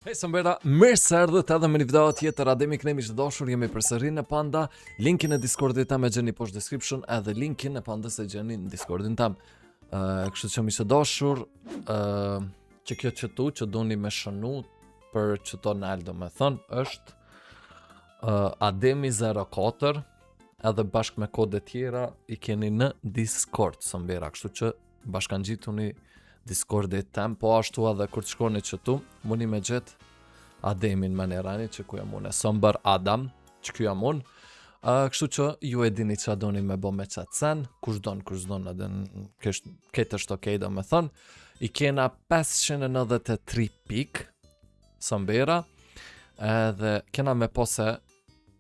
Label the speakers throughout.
Speaker 1: Hej Sambera, mirë se erdhët edhe me një video tjetër. Ademi kënemi që dashur, jemi përsëri në Panda. Linkin e Discordit tam e gjeni poshtë description, edhe linkin e Pandës e gjeni në Discordin tam. Kështu që mi që dashur, që kjo qëtu që doni me shënu për qëto në Aldo me thënë, është Ademi 04, edhe bashkë me kode tjera i keni në Discord Sambera, kështu që bashkan gjituni Discordit tem, po ashtu edhe kur të shkoni qëtu, muni me gjetë Ademin me njerani që ku jam unë, Samber Adam, që ku jam unë, kështu që ju e dini që adoni me bo me qatë sen, kush don, edhe këtë është okej do me thënë, i kena 593 pik, Sambera, edhe kena me pose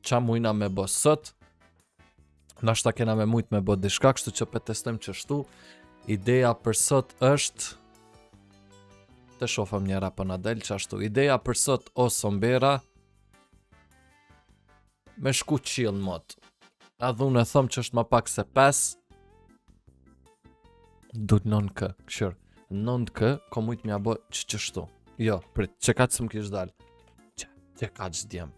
Speaker 1: qa mujna me bo sët, nashta kena me mujt me bo dishka, kështu që për testojmë qështu. Ideja për sot është, të shofëm njëra për në del që ashtu, ideja për sot o Sambera, me shku qilë mod. Edhe unë e thëmë që është ma pak se 5, du 9k, këshër, 9k, ko mujtë mja bo qështu. Jo, prit, që ka që së më kishë dalë? Që ka që djemë?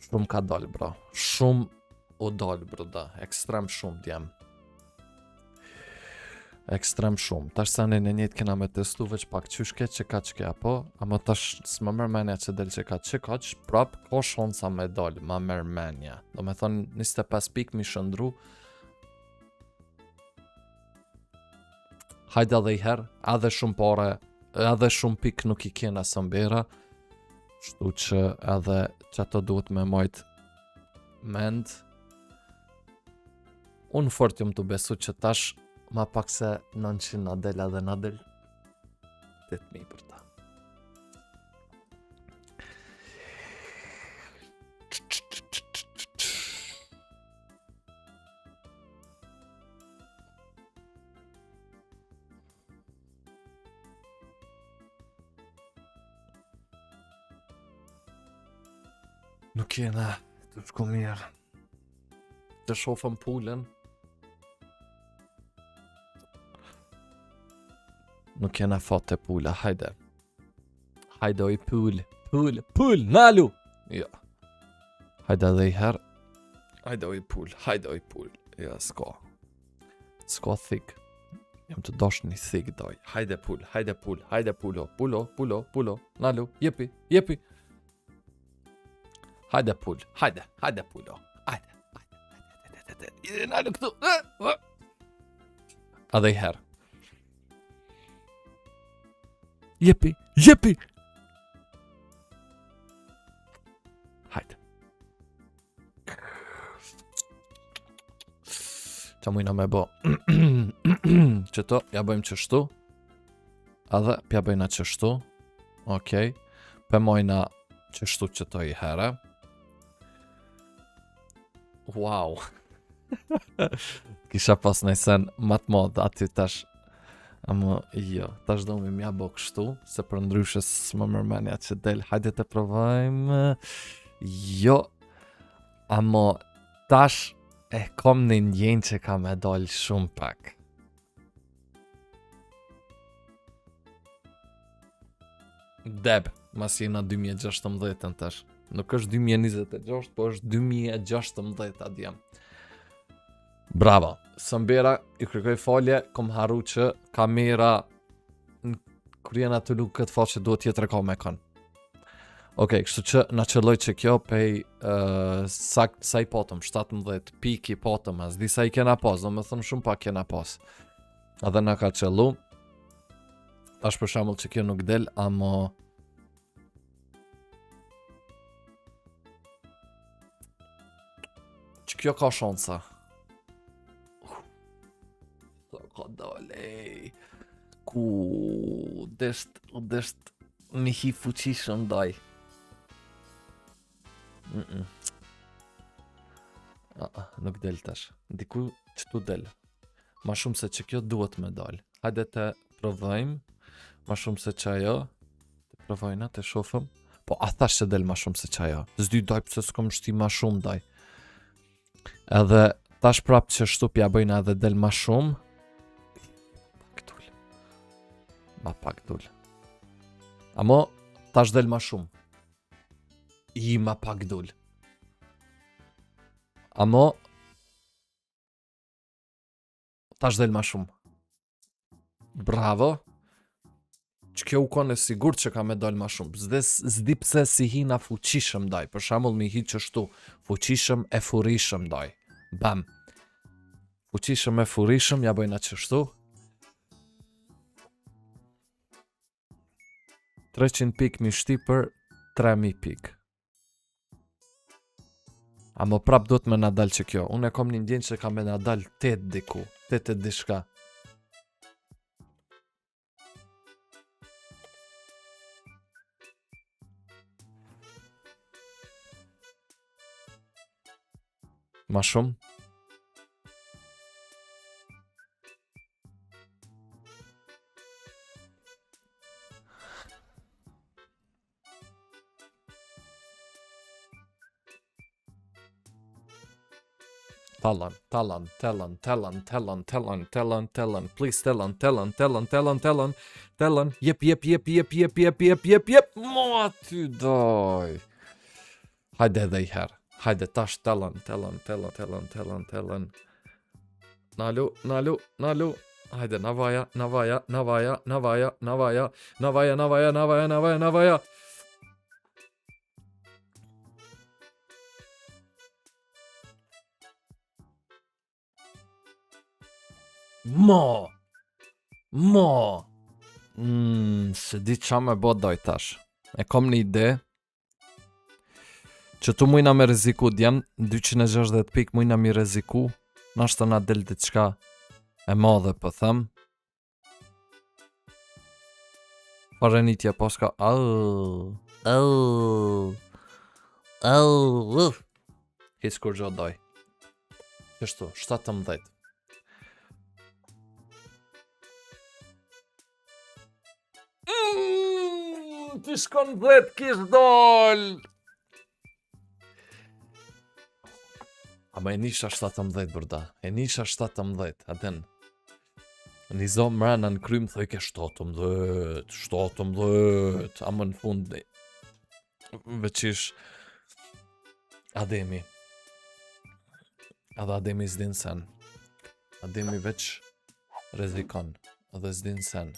Speaker 1: Shumë ka dalë, bro. Shumë u dalë, bro, da. Ekstrem shumë djemë. Ekstrem shumë. Tash sa në njëtë kena me testu veç pak qyshke që ka qke apo, ama tash s'ma mërmenja që del që ka që prap, ko shonsa me dal, ma mërmenja. Do me thonë 25 pik mi shëndru. Hajde edhe i herë, edhe shumë pare, edhe shumë pik nuk i kena Sambera, shtu që edhe që ato duhet me majt mend. Unë fort jom të besu që tash ma pak se 900 na del edhe na del 8.000 për ta. Nuk jena të shku mirë. Të shofëm pulën. Nuk jena fate pula, hajde. Hajde oj pull, nalu! Ja. Hajde edhe i her. Hajde oj pull. Ja, s'ka. S'ka thik. Jam të dosh një thik doj. Hajde pull, nalu, jepi. Hajde pull, hajde pull, hajde. Nalu këtu. Edhe i her. Jepi! Hajde. Qa mujna me bo. Qëto, ja bëjmë qështu. Edhe, pja bëjna qështu. Okej. Pe mojna qështu qëto i here. Wow. Kisha pas nëjsen matë modë aty tash. Amo, jo, tash do mi mja bo kështu, se për ndryshe s'më mërmenja që del, hajde të provojmë. Jo, amo, tash e kom një njën që ka me dal shumë pak. Deb, mas jena 2016 tash. Nuk është 2026, po është 2016 adjem. Bravo, Sambera, i kërkoj falje, kom haru që kamera kur jena të lukë këtë faqe duhet tjetër ka me kanë. Okej, kështu që na qëlloj që kjo pej sa i potëm, 17 pik i potëm, as disa i kena pas, do me thëmë shumë pak kena pas. Edhe na ka qëllu, tash për shambull që kjo nuk del, amo që kjo ka shansa. Ka dole, ku desht një hi fuqishëm daj. Nuk del tash, diku që tu del. Ma shumë se që kjo duhet me dal. Hajde të provojmë, ma shumë se që ajo, të provojna, të shofëm. Po a thash që del ma shumë se që ajo. Zdy daj pëse s'kom shti ma shumë daj. Edhe tash prap që shtupja bëjna edhe del ma shumë. Ma pak dul. Amo, Tash del ma shumë. I ma pak dul. Amo tash del ma shumë. Bravo. Që kjo u kone sigur që ka me dal ma shumë. Zdi pse si hina fuqishëm daj. Për shembull mi hi qështu. Fuqishëm e furishëm daj. Bam. Fuqishëm e furishëm, ja bëjna qështu. 300 pik mi shti për 3000 pik. Amo prap do të me nadal që kjo. Unë e kom një ndjenë që ka me nadal 8 diku. 8 dishka. Ma shumë. Talon, please talon, jep, ma ty doj. Hajde edhe i herë, hajde tash talon. Nalu, hajde navaja. Mo. Se di qa me bo doj tash. E kom një ide. Që tu mujna me reziku djem, 260 pik mujna mi reziku. Nashtë na del diçka e madhe për them. Parenitja poska. Hiç kur gjo doj. Kështu, 17. Ti shkon 10 kish dol. Ama e nisha 17 bërda. E nisha 17, aten. Një zonë mrena në krym thoi ke 17. Ama në fund veqish Ademi. Edhe Ademi s'din sen. Ademi veç rezikon. Edhe s'din sen.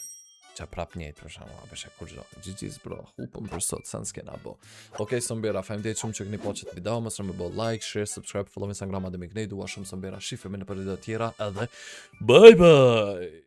Speaker 1: Qa prap njejt për shumë, apeshe kur gjo. GG's bro, hupëm për sot, sen s'kena bo. Okej, sëmbera, fajmdejt shumë që këni po qëtë video, mësë me bo like, share, subscribe, follow Instagram, Ademi Knejdu, wa shumë sëmbera, shifemi në për video tjera, edhe bye bye!